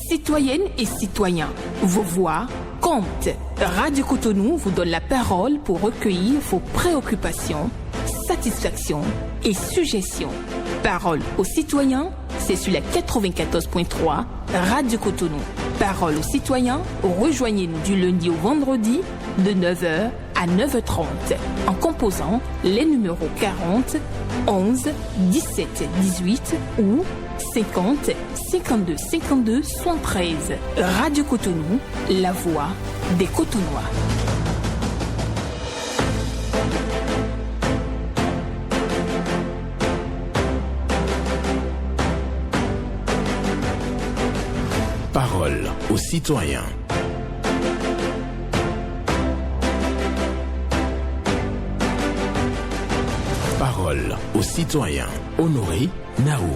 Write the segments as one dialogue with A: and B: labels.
A: Citoyennes et citoyens, vos voix comptent. Radio Cotonou vous donne la parole pour recueillir vos préoccupations, satisfactions et suggestions. Parole aux citoyens, c'est sur la 94.3 Radio Cotonou. Parole aux citoyens, rejoignez-nous du lundi au vendredi de 9h à 9h30 en composant les numéros 40 11 17 18 ou 50 52 52 73. Radio Cotonou, la voix des Cotonois.
B: Parole aux citoyens. Parole aux citoyens. Honoré Naoum.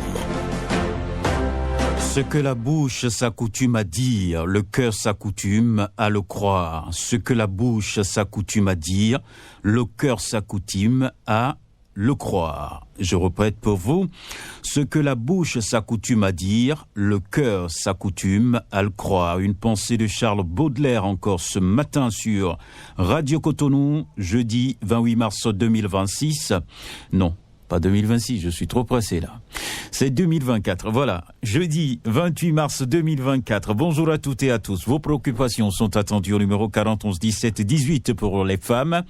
C: Ce que la bouche s'accoutume à dire, le cœur s'accoutume à le croire. Ce que la bouche s'accoutume à dire, le cœur s'accoutume à le croire. Je répète pour vous, ce que la bouche s'accoutume à dire, le cœur s'accoutume à le croire. Une pensée de Charles Baudelaire encore ce matin sur Radio Cotonou, jeudi 28 mars 2026. Non, pas 2026, je suis trop pressé là. C'est 2024, voilà, jeudi 28 mars 2024. Bonjour à toutes et à tous. Vos préoccupations sont attendues au numéro 40 11 17 18 pour les femmes,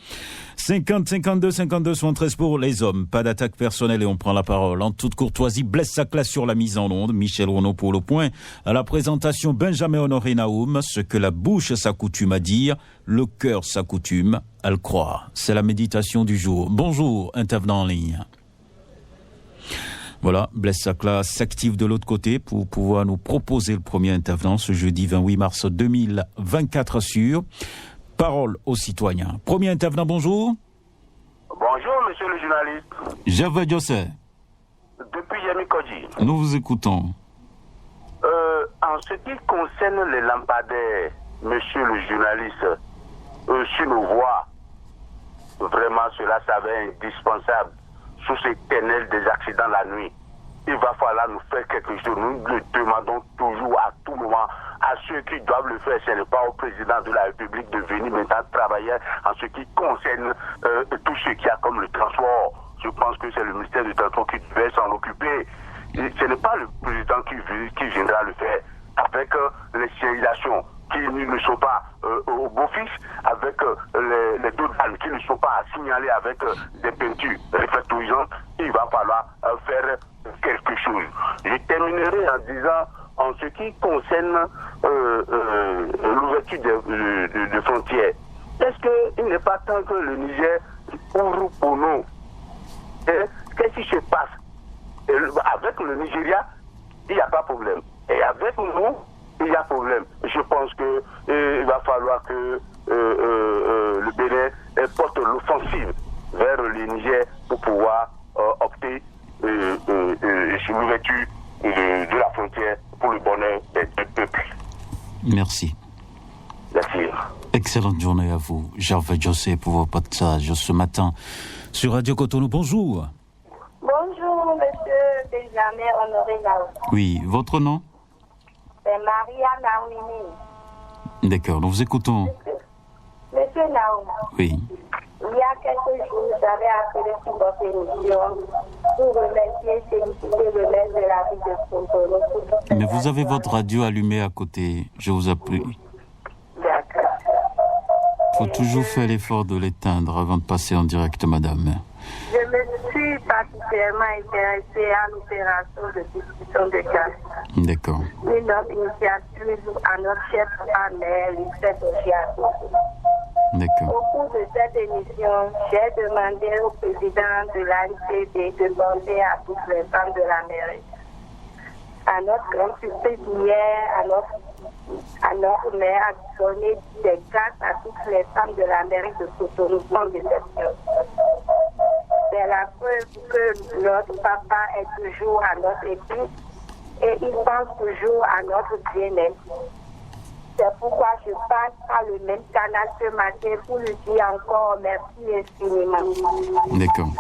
C: 50 52 52 73 pour les hommes. Pas d'attaque personnelle et on prend la parole en toute courtoisie. Blesse sa classe sur la mise en onde. Michel Renaud pour le point. À la présentation, Benjamin Honoré Naoum. Ce que la bouche s'accoutume à dire, le cœur s'accoutume à le croire. C'est la méditation du jour. Bonjour, intervenant en ligne. Voilà, Blaise Sacla s'active de l'autre côté pour pouvoir nous proposer le premier intervenant ce jeudi 28 mars 2024 sur Parole aux citoyens. Premier intervenant, bonjour.
D: Bonjour, monsieur le journaliste.
C: Gervais José.
D: Depuis Yamikoji.
C: Nous vous écoutons.
D: En ce qui concerne les lampadaires, monsieur le journaliste, sur nos voies, vraiment cela s'avère indispensable. Sous ces ténèbres des accidents la nuit, il va falloir nous faire quelque chose. Nous le demandons toujours à tout moment à ceux qui doivent le faire. Ce n'est pas au président de la République de venir maintenant travailler en ce qui concerne tout ce qu'il y a comme le transport. Je pense que c'est le ministère du Transport qui devait s'en occuper. Et ce n'est pas le président qui viendra le faire avec les signalisations qui ne sont pas au beau-fils, avec les douanes qui ne sont pas signalées avec des peintures réflectorisantes. Il va falloir faire quelque chose. Je terminerai en disant, en ce qui concerne l'ouverture des frontières, est-ce qu'il n'est pas temps que le Niger ouvre pour nous? Qu'est-ce qui se passe? Avec le Nigeria, il n'y a pas de problème. Et avec nous, il y a problème. Je pense que il va falloir que le Bénin porte l'offensive vers le Niger pour pouvoir opter sur l'ouverture de la frontière pour le bonheur des deux peuples.
C: Merci.
D: Merci.
C: Excellente journée à vous, Gervais José, pour vos passages ce matin sur Radio Cotonou. Bonjour.
E: Bonjour, monsieur Benjamin Honoré Naoum.
C: Oui, votre nom?
E: C'est Maria Naoumi.
C: D'accord, nous vous écoutons.
E: Monsieur Naoum.
C: Oui.
E: Il y a quelques jours, j'avais appelé sur votre émission pour remercier et féliciter le maire de la ville de Cotonou.
C: Mais vous avez votre radio allumée à côté, je vous appelle.
E: D'accord.
C: Il faut toujours faire l'effort de l'éteindre avant de passer en direct, madame.
E: Je me suis particulièrement intéressée à l'opération de distribution de gaz.
C: D'accord.
E: Une autre initiative à notre chef maire, Lucette Ogiato.
C: D'accord.
E: Au cours de cette émission, j'ai demandé au président de l'ANCD de demander à toutes les femmes de la mairie. À notre grande surprise hier, à notre maire a donné des cartes à toutes les femmes de la mairie de Cotonou sans déception. C'est la preuve que notre papa est toujours à notre équipe et il pense toujours à notre bien-être. C'est pourquoi je passe par le même canal ce matin pour lui dire encore merci infiniment.
C: D'accord.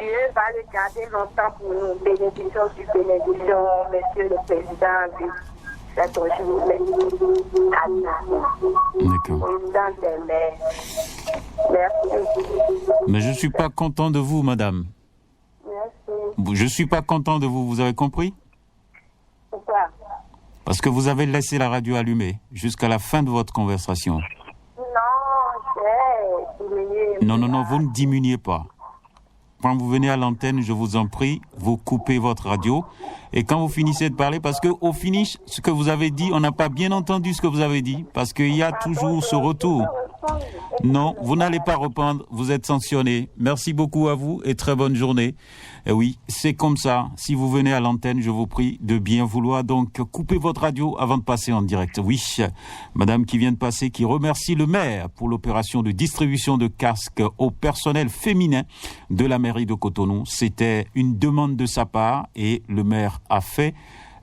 E: Dieu va le garder longtemps pour nous. Bénédiction sur bénédiction, Monsieur le Président du cet journée.
C: D'accord.
E: Président des maires. Merci.
C: Mais je ne suis pas content de vous, madame.
E: Merci.
C: Je ne suis pas content de vous, vous avez compris?
E: Pourquoi?
C: Parce que vous avez laissé la radio allumée jusqu'à la fin de votre conversation.
E: Non, j'ai diminué.
C: Non, vous ne diminuez pas. Quand vous venez à l'antenne, je vous en prie, vous coupez votre radio. Et quand vous finissez de parler, parce qu'au finish, ce que vous avez dit, on n'a pas bien entendu ce que vous avez dit, parce qu'il y a toujours ce retour. Non, vous n'allez pas reprendre, vous êtes sanctionné. Merci beaucoup à vous et très bonne journée. Et oui, c'est comme ça. Si vous venez à l'antenne, je vous prie de bien vouloir donc couper votre radio avant de passer en direct. Oui, madame qui vient de passer, qui remercie le maire pour l'opération de distribution de casques au personnel féminin de la mairie de Cotonou. C'était une demande de sa part et le maire a fait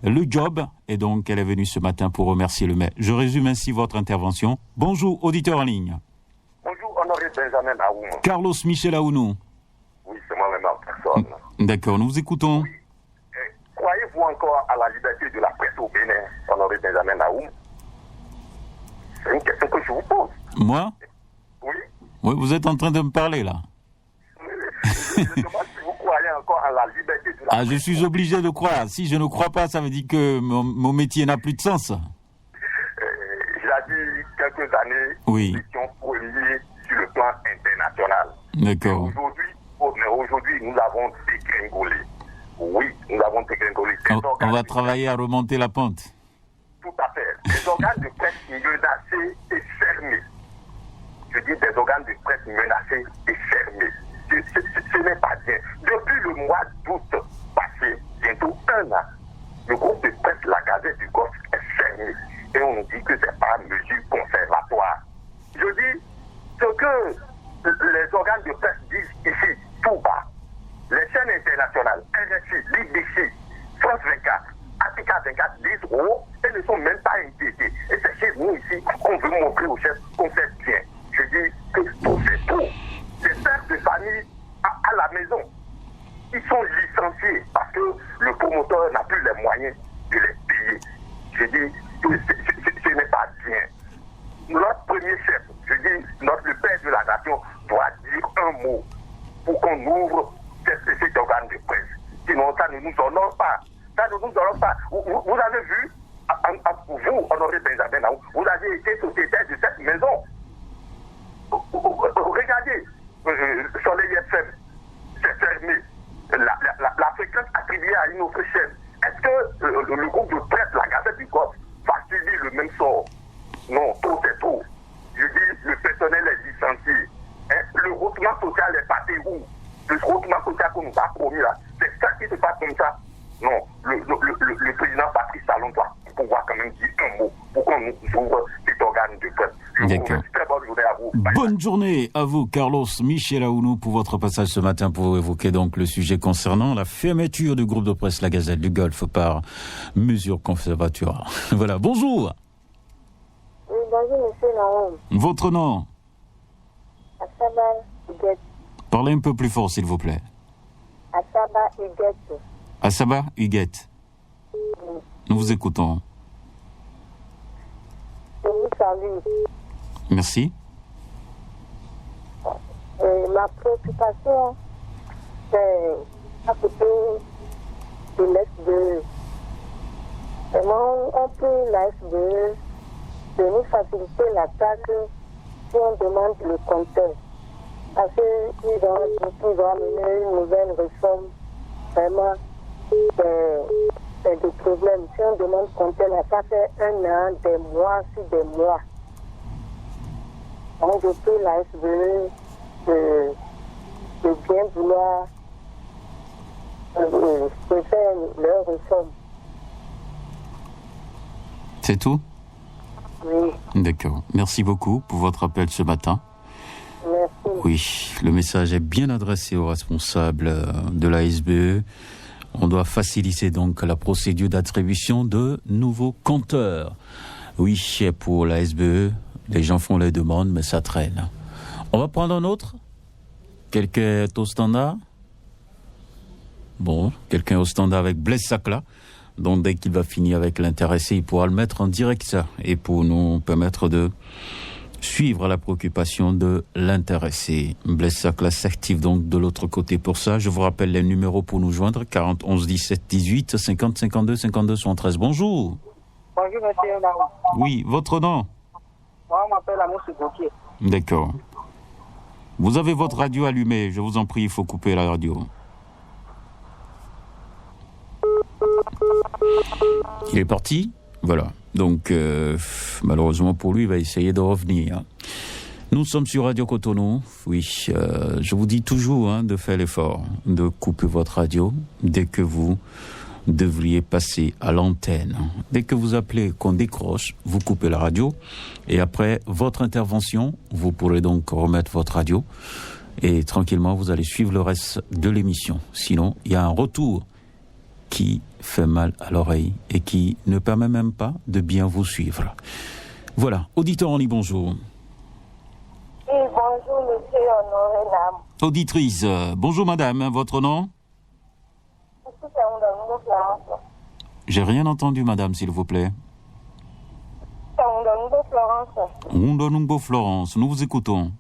C: le job et donc elle est venue ce matin pour remercier le maire. Je résume ainsi votre intervention. Bonjour, auditeur en ligne.
F: Bonjour, Honoré Benjamin Aoum.
C: Carlos Michel Aounou.
F: Oui, c'est moi-même en personne.
C: D'accord, nous vous écoutons.
F: Croyez-vous encore à la liberté de la presse au Bénin, Honoré Benjamin Aoum? C'est une question que je vous pose.
C: Moi?
F: Oui.
C: Oui, vous êtes en train de me parler là.
F: Je demande si vous croyez encore à la liberté de la presse.
C: Je suis obligé de croire. Si je ne crois pas, ça veut dire que mon métier n'a plus de sens.
F: Il y a dit quelques années,
C: Oui.
F: nous étions premiers sur le plan international.
C: D'accord.
F: Aujourd'hui, nous avons dégringolé. Oui, nous avons dégringolé.
C: On va travailler à remonter la pente.
F: Tout à fait. Des organes de presse menacés et fermés. Je dis des organes de presse menacés et fermés. Ce n'est pas bien. Depuis le mois d'août passé, bientôt 1 an, le groupe de presse La Gazette du Golfe est fermé. Et on nous dit que c'est pas mesure conservatoire. Je dis ce que les organes de presse disent ici, tout bas. Les chaînes internationales, RFI, BBC, France 24, Africa 24 disent oh, elles ne sont même pas inquiétées. Et c'est chez nous ici qu'on veut montrer aux chefs qu'on fait bien. Je dis que tout c'est tout. Les pères de famille à la maison, ils sont licenciés parce que le promoteur n'a plus les moyens de les payer. Je dis que ce n'est pas bien. Notre premier chef, je dis, le père de la nation doit dire un mot pour qu'on ouvre cet organe de presse. Sinon, ça ne nous honore pas. Ça ne nous honore pas. Vous avez vu, vous, Honoré Benjamin, vous avez été sociétaire de cette maison. Regardez, Soleil FM, c'est fermé. La fréquence attribuée à une autre chaîne. Est-ce que le groupe de presse, la Gazette du Golfe, va subir le même sort? Non, trop c'est trop. Je dis, le personnel est licencié. Le hautement social est passé où? Le hautement social qu'on nous a promis là, c'est ça qui se passe comme ça. Non, le président Patrice Talon doit pouvoir quand même dire un mot pour qu'on nous ouvre cet organe de presse.
C: D'accord.
F: Très bonne journée à vous.
C: Bonne journée à vous, Carlos Michel Aounou, pour votre passage ce matin pour évoquer donc le sujet concernant la fermeture du groupe de presse La Gazette du Golfe par mesure conservatoire. Voilà, bonjour.
E: Oui, bonjour, monsieur Naoum.
C: Votre nom?
E: Asaba Huguette.
C: Parlez un peu plus fort, s'il vous plaît.
E: Asaba Huguette.
C: Asaba Huguette. Nous vous écoutons.
E: Je vous salue.
C: Merci.
E: Ma préoccupation, c'est à côté de l'S2. Comment on peut la S2 de nous faciliter la tâche si on demande le compteur? Parce qu'ils vont mener une nouvelle réforme. Vraiment, c'est des problèmes. Si on demande compteur, ça fait 1 an, des mois sur des mois. Donc, je prie la SVE de bien vouloir faire leur réforme.
C: C'est tout?
E: Oui.
C: D'accord. Merci beaucoup pour votre appel ce matin.
E: Merci.
C: Oui, le message est bien adressé aux responsables de la SBE. On doit faciliter donc la procédure d'attribution de nouveaux compteurs. Oui, pour la SBE, les gens font les demandes, mais ça traîne. On va prendre un autre. Quelqu'un est au standard? Bon, quelqu'un au standard avec Blaise Sacla. Donc dès qu'il va finir avec l'intéressé, il pourra le mettre en direct ça. Et pour nous permettre de suivre la préoccupation de l'intéressé. Blaise Sacla s'active donc de l'autre côté pour ça. Je vous rappelle les numéros pour nous joindre. 40 11 17 18 50 52 52 73. Bonjour.
G: Bonjour, monsieur Naou.
C: Oui, votre nom?
G: Moi, on m'appelle Amos Gauthier.
C: D'accord. Vous avez votre radio allumée. Je vous en prie, il faut couper la radio. Il est parti. Voilà. Donc, malheureusement pour lui, il va essayer de revenir. Nous sommes sur Radio Cotonou. Oui, je vous dis toujours de faire l'effort de couper votre radio dès que vous devriez passer à l'antenne. Dès que vous appelez, qu'on décroche, vous coupez la radio. Et après votre intervention, vous pourrez donc remettre votre radio. Et tranquillement, vous allez suivre le reste de l'émission. Sinon, il y a un retour qui fait mal à l'oreille et qui ne permet même pas de bien vous suivre. Voilà. Auditeur, on dit bonjour.
E: Oui, bonjour, monsieur Honoré Nam.
C: Auditrice, bonjour madame, votre nom? J'ai rien entendu, madame, s'il vous plaît. Ondonumbo Florence, nous vous écoutons.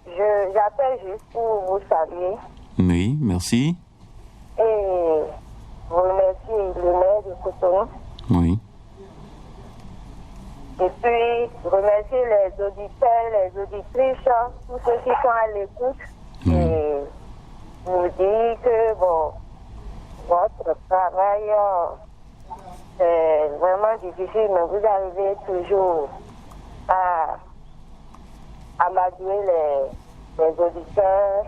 E: J'appelle juste pour vous saluer.
C: Oui, merci.
E: Et vous remercier le maire de Cotonou.
C: Oui.
E: Et puis remercier les auditeurs, les auditrices, tous ceux qui sont à l'écoute.
C: Oui.
E: Et vous dire que votre travail c'est vraiment difficile, mais vous arrivez toujours à amadouer les auditeurs.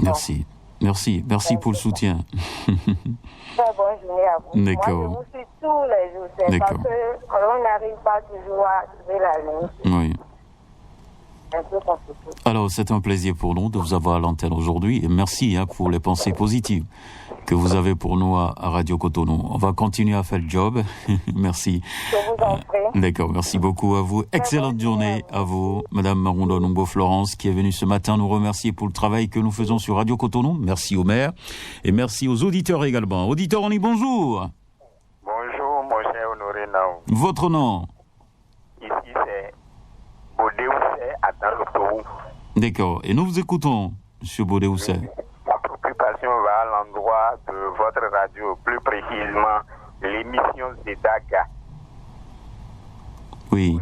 C: Merci. Merci pour le soutien.
E: Très bonne journée à vous.
C: D'accord.
E: Moi, je vous suis tous les jours. C'est parce qu'on n'arrive pas toujours à trouver la ligne.
C: Oui.
E: Un peu compliqué.
C: Alors, c'est un plaisir pour nous de vous avoir à l'antenne aujourd'hui. Et merci pour les pensées positives que vous avez pour nous à Radio Cotonou. On va continuer à faire le job. Merci.
E: Je vous en prie.
C: D'accord, merci beaucoup à vous. Excellente journée à vous, Madame Ondonumbo Florence, qui est venue ce matin nous remercier pour le travail que nous faisons sur Radio Cotonou. Merci au maire et merci aux auditeurs également. Auditeurs, on dit bonjour.
F: Bonjour, mon cher Honoré Naou.
C: Votre nom?
F: Ici, c'est Bodéousset à Dans-le-Tourou.
C: D'accord, et nous vous écoutons, Monsieur Bodéousset.
F: Ma préoccupation va à l'endroit de votre radio, plus précisément l'émission Zedaga.
C: Oui.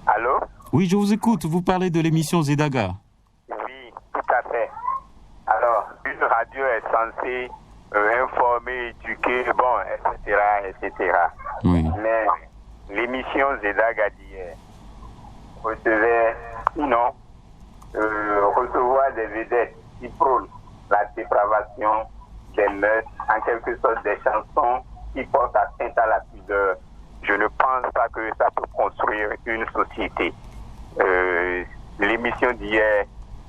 F: Allô?
C: Oui, je vous écoute. Vous parlez de l'émission Zedaga.
F: Oui, tout à fait. Alors, une radio est censée informer, éduquer, etc.
C: Oui.
F: Mais l'émission Zedaga d'hier recevait, sinon, recevoir des vedettes qui prônent la dépravation des mœurs, en quelque sorte des chansons qui portent atteinte à la pudeur. Je ne pense pas que ça peut construire une société. L'émission d'hier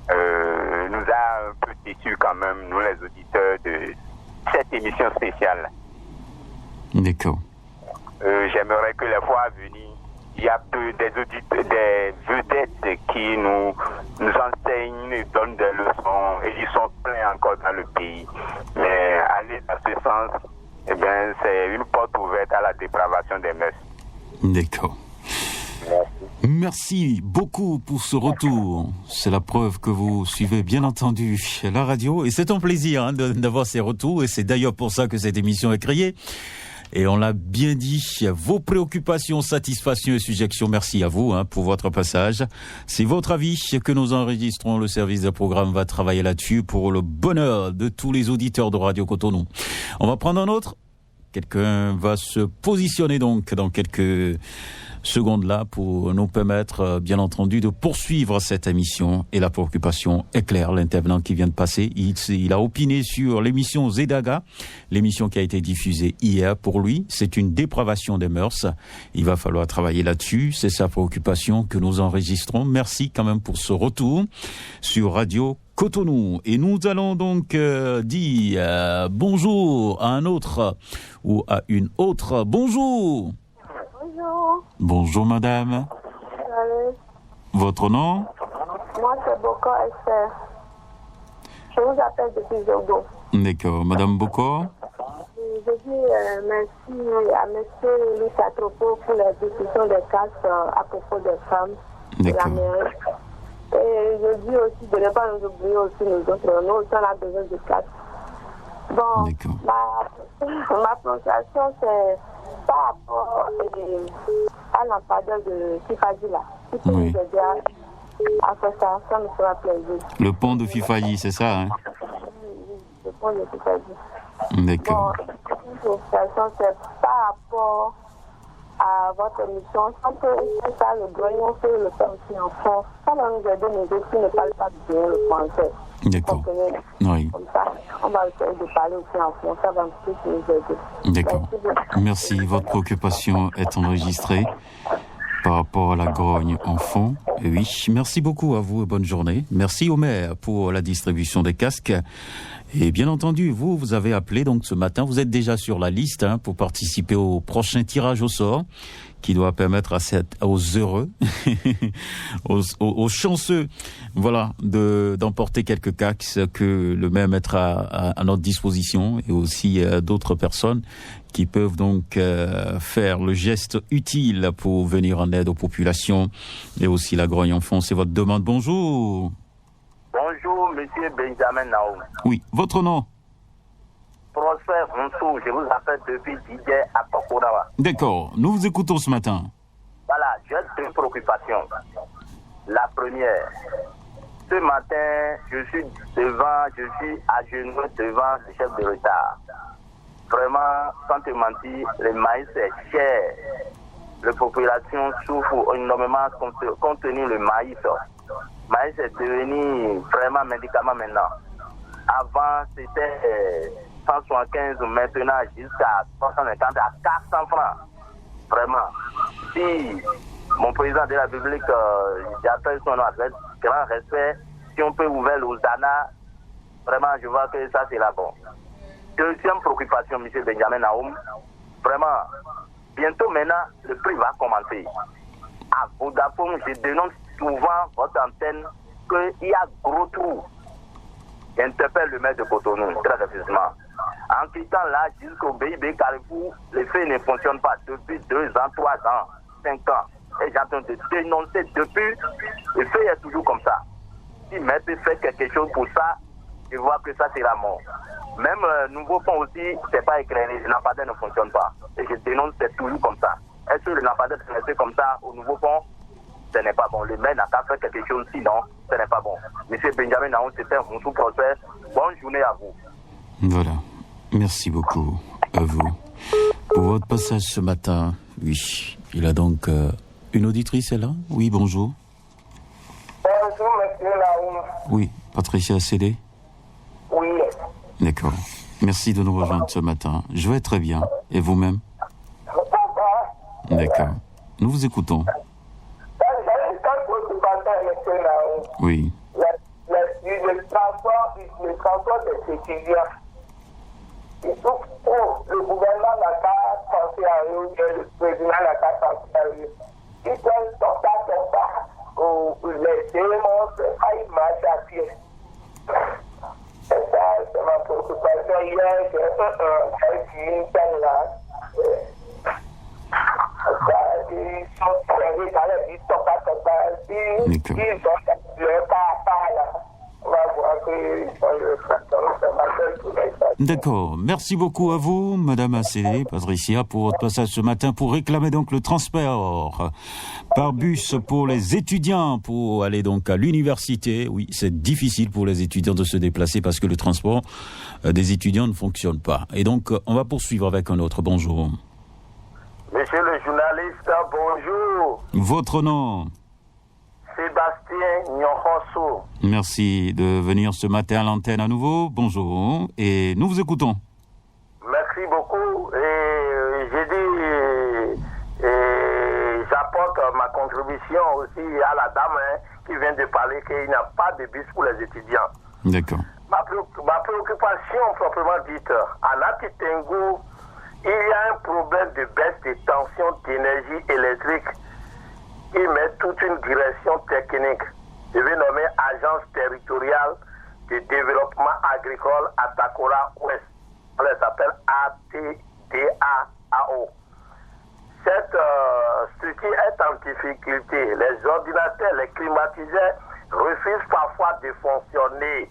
F: nous a un peu déçus quand même, nous les auditeurs de cette émission spéciale.
C: D'accord.
F: J'aimerais que les fois à venir, il y a des vedettes qui nous enseignent, nous donnent des leçons, et ils sont pleins encore dans le pays. Mais aller dans ce sens, c'est une porte ouverte à la dépravation des mœurs.
C: D'accord. Merci beaucoup pour ce retour. C'est la preuve que vous suivez bien entendu la radio et c'est un plaisir d'avoir ces retours et c'est d'ailleurs pour ça que cette émission est créée. Et on l'a bien dit, vos préoccupations, satisfactions et suggestions, merci à vous pour votre passage. C'est votre avis que nous enregistrons. Le service de programme va travailler là-dessus pour le bonheur de tous les auditeurs de Radio Cotonou. On va prendre un autre. Quelqu'un va se positionner donc dans quelques secondes là pour nous permettre, bien entendu, de poursuivre cette émission. Et la préoccupation est claire. L'intervenant qui vient de passer, il a opiné sur l'émission Zedaga, l'émission qui a été diffusée hier. Pour lui, c'est une dépravation des mœurs. Il va falloir travailler là-dessus. C'est sa préoccupation que nous enregistrons. Merci quand même pour ce retour sur Radio Cotonou. Et nous allons donc dire bonjour à un autre ou à une autre. Bonjour.
E: Bonjour.
C: Bonjour madame.
E: Salut.
C: Votre nom?
E: Moi, c'est Boko Esther. Je vous appelle depuis Zogo.
C: D'accord. Madame Boko?
E: Je dis merci à M. Luc Atropo pour la discussion des castes à propos des femmes de la mairie. Et je dis aussi de ne pas nous oublier aussi nous autres. Nous aussi, on a besoin de castes. Bon, ma prononciation, c'est par rapport à lampadaire de Fifaji là. Si tu nous aider à faire ça, ça me fera plaisir.
C: Le pont de Fifaji, c'est ça, hein?
E: Oui, le pont de Fifaji.
C: D'accord.
E: Bon, ma prononciation, c'est par rapport à votre émission. On peut faire ça, le grenier, on peut le faire aussi en fond. Ça va nous aider, nous autres qui ne parlent pas bien le français.
C: D'accord. Oui.
E: Comme ça, on va essayer de parler aussi en fond. Ça va plus nous aider.
C: D'accord. Merci. Votre préoccupation est enregistrée par rapport à la grogne en fond. Oui. Merci beaucoup à vous et bonne journée. Merci au maire pour la distribution des casques. Et bien entendu, vous avez appelé donc ce matin, vous êtes déjà sur la liste pour participer au prochain tirage au sort qui doit permettre aux heureux, aux chanceux, voilà, d'emporter quelques casques que le maire mettra à notre disposition et aussi d'autres personnes qui peuvent donc faire le geste utile pour venir en aide aux populations et aussi la grogne enfant. C'est votre demande. Bonjour.
D: Bonjour, monsieur Benjamin Naoum.
C: Oui, votre nom?
D: Prosper Onsou, je vous appelle depuis Didier à Tokorawa.
C: D'accord, nous vous écoutons ce matin.
D: Voilà, j'ai deux préoccupations. La première, ce matin, je suis à genoux devant le chef de l'État. Vraiment, sans te mentir, le maïs est cher. La population souffre énormément compte tenu le maïs. Le maïs est devenu vraiment médicament maintenant. Avant, c'était 175, maintenant jusqu'à 350 à 400 francs. Vraiment. Si mon président de la République, j'appelle son nom avec grand respect, si on peut ouvrir l'Ozana, vraiment, je vois que ça, c'est la bonne. Deuxième préoccupation, M. Benjamin Naoum, vraiment, bientôt maintenant, le prix va commencer. À Vodafone, je dénonce souvent votre antenne qu'il y a gros trous. J'interpelle le maire de Cotonou, très précisément. En quittant là jusqu'au BIB Carrefour, les faits ne fonctionnent pas depuis 2 ans, 3 ans, 5 ans. Et j'entends de dénoncer depuis, le fait est toujours comme ça. Si le maire peut faire quelque chose pour ça, je vois que ça c'est la mort. Même nouveau pont aussi, c'est pas éclairé, le lampadaire ne fonctionne pas. Et je dénonce, c'est toujours comme ça. Est-ce que le lampadaire est resté comme ça au nouveau pont? Ce n'est pas bon. Le maire n'a qu'à faire quelque chose, sinon, ce n'est pas bon. Monsieur Benjamin Naoum, c'était un sous procès. Bonne journée à vous.
C: Voilà. Merci beaucoup à vous. Pour votre passage ce matin, oui. Il a donc une auditrice, elle là? Oui, bonjour.
G: Bonjour, monsieur Naoum.
C: Oui, Patricia Cédé?
G: Oui.
C: D'accord. Merci de nous rejoindre ce matin. Je vais très bien. Et vous-même? D'accord. Nous vous écoutons. Oui.
G: Le transport des étudiants. Il faut que le gouvernement n'a qu'à penser à eux, le président n'a qu'à penser à eux. Ils peuvent tomber, les éléments, ils marchent à pied. C'est ça, c'est ma préoccupation. Hier, j'ai une peine là. Ils sont servis dans les vies, ils ont leur pas à part là. On va voir qu'ils sont le frère.
C: D'accord. Merci beaucoup à vous, Madame Acélé, Patricia, pour votre passage ce matin pour réclamer donc le transport par bus pour les étudiants pour aller donc à l'université. Oui, c'est difficile pour les étudiants de se déplacer parce que le transport des étudiants ne fonctionne pas. Et donc, on va poursuivre avec un autre. Bonjour.
D: Monsieur le journaliste, bonjour.
C: Votre nom?
D: Sébastien Nyonhoso.
C: Merci de venir ce matin à l'antenne à nouveau. Bonjour. Et nous vous écoutons.
D: Merci beaucoup. Et j'ai dit, j'apporte ma contribution aussi à la dame qui vient de parler qu'il n'y a pas de bus pour les étudiants.
C: D'accord.
D: Ma préoccupation proprement dite, à Natitengu, il y a un problème de baisse de tension d'énergie électrique qui met toute une direction technique. je vais nommer Agence territoriale de développement agricole Atakora Ouest. On les appelle ATDAAO. Cette structure est en difficulté. Les ordinateurs, les climatiseurs refusent parfois de fonctionner.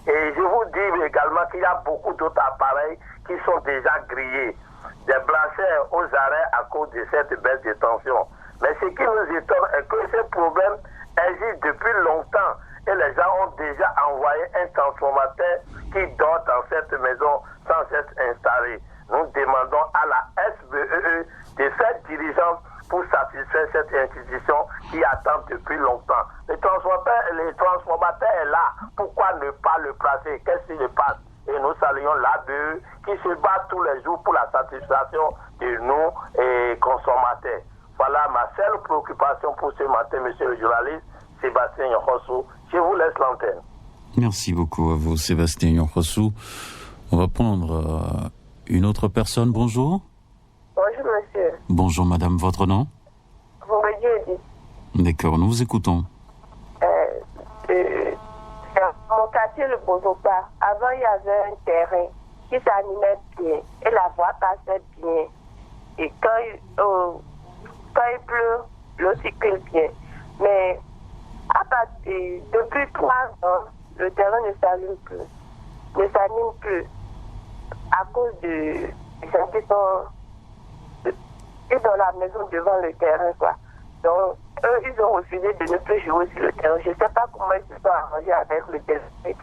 D: Et je vous dis également qu'il y a beaucoup d'autres appareils qui sont déjà grillés. Des blancheurs aux arrêts à cause de cette baisse de tension. Mais ce qui nous étonne est que ce problème existe depuis longtemps et les gens ont déjà envoyé un transformateur qui dort dans cette maison sans être installé. Nous demandons à la SBEE de faire diligence pour satisfaire cette institution qui attend depuis longtemps. Le transformateur est là. Pourquoi ne pas le placer? Qu'est-ce qui se passe? Et nous saluons l'ABE qui se bat tous les jours pour la satisfaction de nous et consommateurs. Voilà ma seule préoccupation pour ce matin, monsieur le journaliste, Sébastien Yonrossou. Je vous laisse l'antenne.
C: Merci beaucoup à vous, Sébastien Yonrossou. On va prendre une autre personne. Bonjour.
E: Bonjour, monsieur.
C: Bonjour, madame. Votre nom?
E: Vous me dites.
C: D'accord, nous vous écoutons.
E: Mon quartier, le Bozopa, avant, il y avait un terrain qui s'animait bien et la voie passait bien. Et quand il pleut, l'eau circule bien. Mais depuis 3 ans, le terrain ne s'anime plus à cause des gens qui sont dans la maison devant le terrain, quoi. Donc, eux, ils ont refusé de ne plus jouer sur le terrain. Je ne sais pas comment ils se sont arrangés avec le délégué.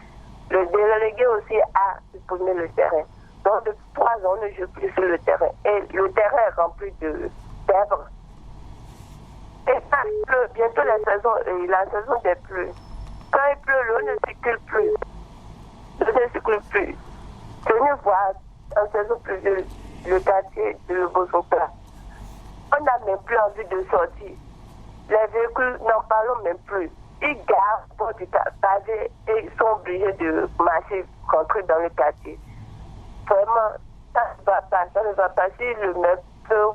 E: Le délégué aussi a supprimé le terrain. Donc, depuis 3 ans, on ne joue plus sur le terrain. Et le terrain est rempli d'herbes. Et ça pleut. Bientôt la saison des pluies. Quand il pleut, l'eau ne circule plus. L'eau ne circule plus. Venez voir en saison pluvieuse le quartier de Bozopa. On n'a même plus envie de sortir. Les véhicules n'en parlons même plus. Ils garent pour du pavé et ils sont obligés de marcher, rentrer dans le quartier. Vraiment, ça ne va pas. Si le maire peut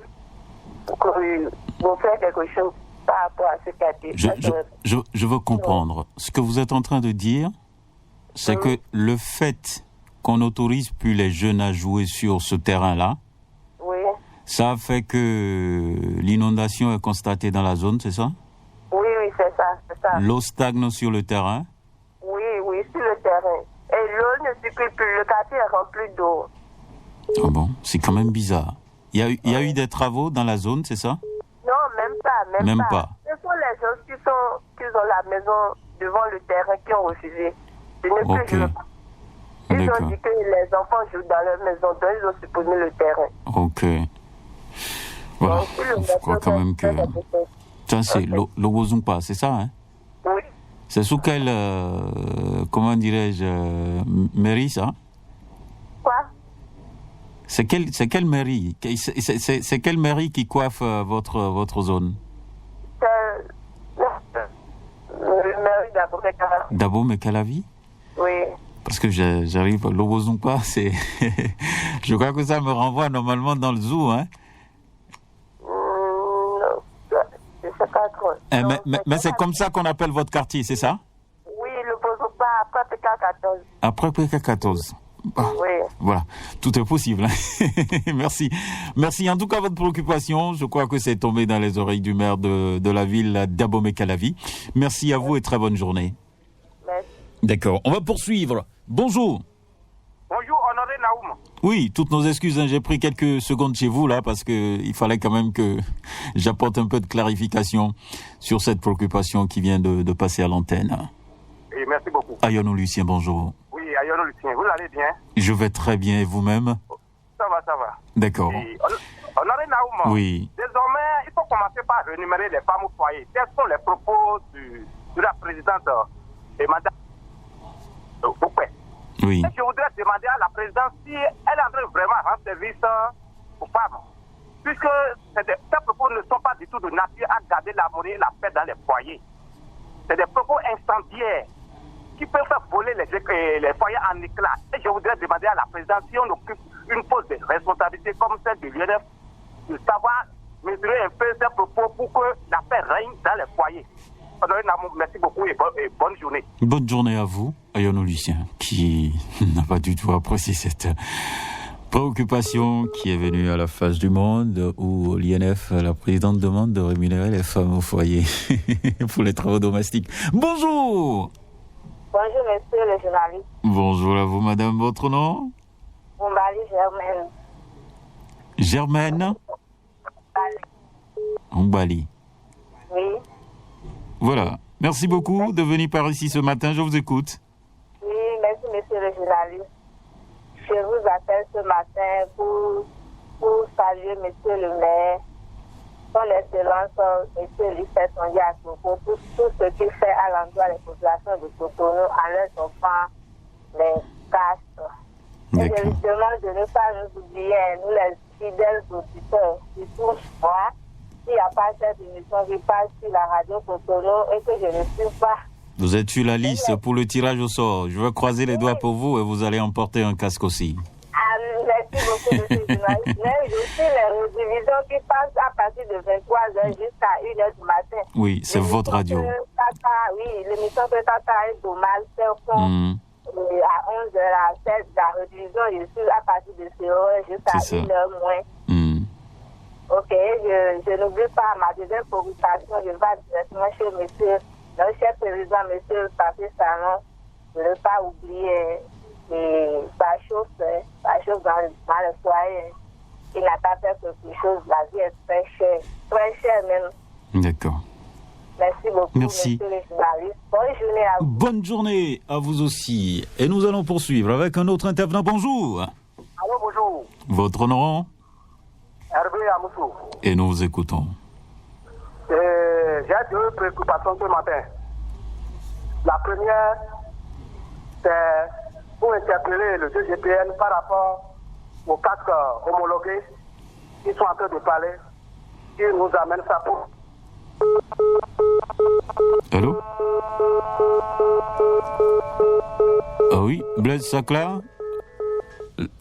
E: vous faire quelque chose par rapport à ce quartier.
C: Je veux comprendre. Ce que vous êtes en train de dire, c'est que le fait qu'on n'autorise plus les jeunes à jouer sur ce terrain-là, ça fait que l'inondation est constatée dans la zone, c'est ça?
E: Oui, c'est ça.
C: L'eau stagne sur le terrain?
E: Oui, sur le terrain. Et l'eau ne circule plus, le quartier est rempli d'eau.
C: Ah bon, c'est quand même bizarre. Il y a eu des travaux dans la zone, c'est ça?
E: Non, même pas. Ce sont les gens qui ont la maison devant le terrain qui ont refusé de ne plus jouer. Ils ont dit que les enfants jouent dans leur maison, donc ils ont supprimé le terrain.
C: Ok. Voilà, je crois quand même que... Ça, c'est l'Obozumpa, c'est ça, hein?
E: Oui.
C: C'est sous quelle, comment dirais-je, mairie, ça?
E: Quoi?
C: C'est quelle mairie? C'est quelle mairie qui coiffe votre zone?
E: C'est la mairie d'Abo-Mekalavi.
C: D'Abo-Mekalavi?
E: Oui.
C: Parce que j'arrive, l'Obozumpa, c'est... Je crois que ça me renvoie normalement dans le zoo, hein?
E: Pas trop.
C: Mais c'est comme ça qu'on appelle votre quartier, c'est ça?
E: Oui, le Bozopa après PK14.
C: Après PK14.
E: Oui.
C: Voilà, tout est possible. Hein. Merci. En tout cas, votre préoccupation, je crois que c'est tombé dans les oreilles du maire de la ville d'Abo-Mekalavi. Merci à vous et très bonne journée.
E: Merci.
C: D'accord, on va poursuivre. Bonjour.
H: Bonjour, Honoré Naoum.
C: Oui, toutes nos excuses, hein. J'ai pris quelques secondes chez vous là parce que il fallait quand même que j'apporte un peu de clarification sur cette préoccupation qui vient de passer à l'antenne.
H: Et merci beaucoup.
C: Ayonou Lucien, bonjour.
H: Oui, Ayonou Lucien, vous allez bien?
C: Je vais très bien et vous-même?
H: Ça va.
C: D'accord.
H: Honoré Naoum.
C: Oui.
H: Désormais, il faut commencer par rémunérer les femmes au foyer. Quels sont les propos de la présidente et madame Oupé?
C: Oui.
H: Et je voudrais demander à la présidente si elle est en train vraiment de rendre service aux femmes. Puisque ces propos ne sont pas du tout de nature à garder l'harmonie et la paix dans les foyers. C'est des propos incendiaires qui peuvent faire voler les foyers en éclats. Et je voudrais demander à la présidente si on occupe une pause de responsabilité comme celle de l'UNF, de savoir mesurer un peu ces propos pour que la paix règne dans les foyers. Honoré Naoum, merci beaucoup et bonne journée.
C: Bonne journée à vous, Ayono Lucien, qui n'a pas du tout apprécié cette préoccupation qui est venue à la face du monde où l'INF, la présidente, demande de rémunérer les femmes au foyer pour les travaux domestiques. Bonjour.
E: Bonjour, monsieur le journaliste.
C: Bonjour à vous, madame. Votre nom?
E: Oumbali Germaine.
C: Germaine Oumbali.
E: Oui.
C: Voilà. Merci beaucoup de venir par ici ce matin. Je vous écoute.
E: Oui, merci, monsieur le journaliste. Je vous appelle ce matin pour saluer monsieur le maire, son excellence, monsieur Lucien Tondia, pour tout ce qu'il fait à l'endroit des populations de Cotonou en leur offrant les casques. Et je lui demande de ne pas nous oublier, nous les fidèles auditeurs, surtout moi, s'il n'y a pas cette émission qui passe sur la radio Cotonou et que je ne suis pas.
C: Vous êtes sur la liste pour le tirage au sort. Je vais croiser les doigts pour vous et vous allez emporter un casque aussi.
E: Merci beaucoup, monsieur le journaliste. Mais aussi les rediffusions qui passent à partir de 23h jusqu'à 1h du matin.
C: Oui, c'est votre radio.
E: L'émission que Tata et Domal font à 11h à 7, la rediffusion, je suis à partir de 0h jusqu'à 1h moins. Ok, je n'oublie pas ma deuxième préoccupation. Je vais directement chez monsieur, le chef président, monsieur Papier Salon, de ne pas oublier sa chauffe dans le foyer. Il n'a pas fait quelque chose, la vie est très chère même.
C: D'accord.
E: Merci beaucoup,
C: merci.
E: Monsieur le journaliste. Bonne journée à vous.
C: Bonne journée à vous aussi. Et nous allons poursuivre avec un autre intervenant. Bonjour.
H: Allô, bonjour.
C: Votre nom?
H: Hervé Amoussou.
C: Et nous vous écoutons.
H: J'ai deux préoccupations ce matin. La première, c'est pour interpeller le DGPN par rapport aux casques homologués qui sont en train de parler, qui nous amènent ça pour...
C: Allô? Ah oui, Blaise Sacla?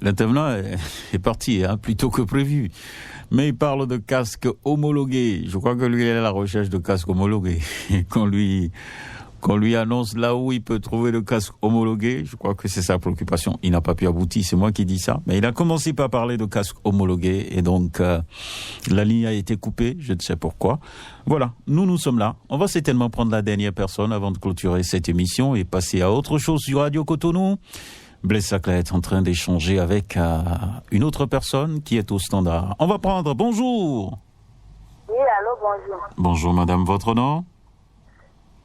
C: L'intervenant est parti, plutôt que prévu. Mais il parle de casques homologués. Je crois que lui, il est à la recherche de casques homologués. Et qu'on lui annonce là où il peut trouver le casque homologué. Je crois que c'est sa préoccupation. Il n'a pas pu aboutir, c'est moi qui dis ça. Mais il a commencé par parler de casque homologué. Et donc, la ligne a été coupée. Je ne sais pourquoi. Voilà, nous sommes là. On va certainement prendre la dernière personne avant de clôturer cette émission et passer à autre chose sur Radio Cotonou. Blaise Sacla est en train d'échanger avec une autre personne qui est au standard. On va prendre... Bonjour.
E: Oui, allô, bonjour.
C: Bonjour madame, votre nom?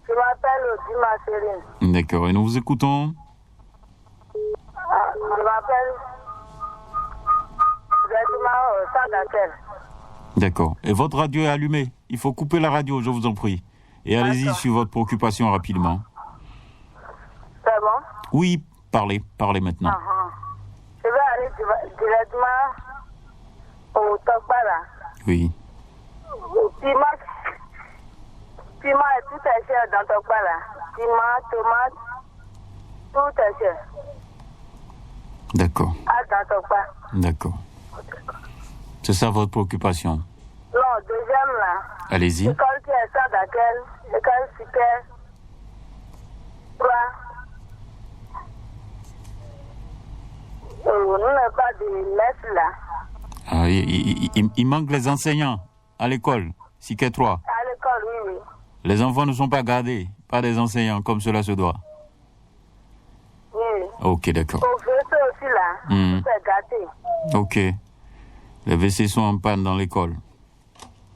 E: Je m'appelle Dima Serine.
C: D'accord, et nous vous écoutons?
E: Je m'appelle Sadakel.
C: D'accord, et votre radio est allumée. Il faut couper la radio, je vous en prie. Et allez-y sur votre préoccupation rapidement.
E: C'est bon?
C: Oui, parlez maintenant.
E: Je vais aller directement au Tokbala.
C: Oui.
E: Au piment et tout est cher dans Tokbala. Piment, tomate, tout est cher.
C: D'accord.
E: Dans Tokbala.
C: D'accord. C'est ça votre préoccupation?
E: Non, deuxième là.
C: Allez-y.
E: L'école qui est ça d'Akel, l'école super 3. Nous n'avons pas de lettres là.
C: Ah, il manque les enseignants à l'école, Siké 3.
E: À l'école, oui.
C: Les enfants ne sont pas gardés par des enseignants comme cela se doit.
E: Oui.
C: Ok, d'accord.
E: Au WC aussi là, c'est gâté.
C: Ok. Les WC sont en panne dans l'école.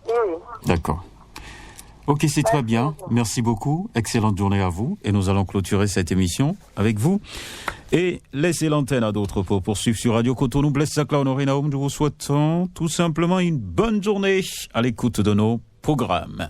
E: Oui.
C: D'accord. Ok, c'est très bien. Merci beaucoup. Excellente journée à vous. Et nous allons clôturer cette émission avec vous. Et laisser l'antenne à d'autres pour poursuivre sur Radio Cotonou. Blaise Sacla, Honoré Naoum, nous vous souhaitons tout simplement une bonne journée à l'écoute de nos programmes.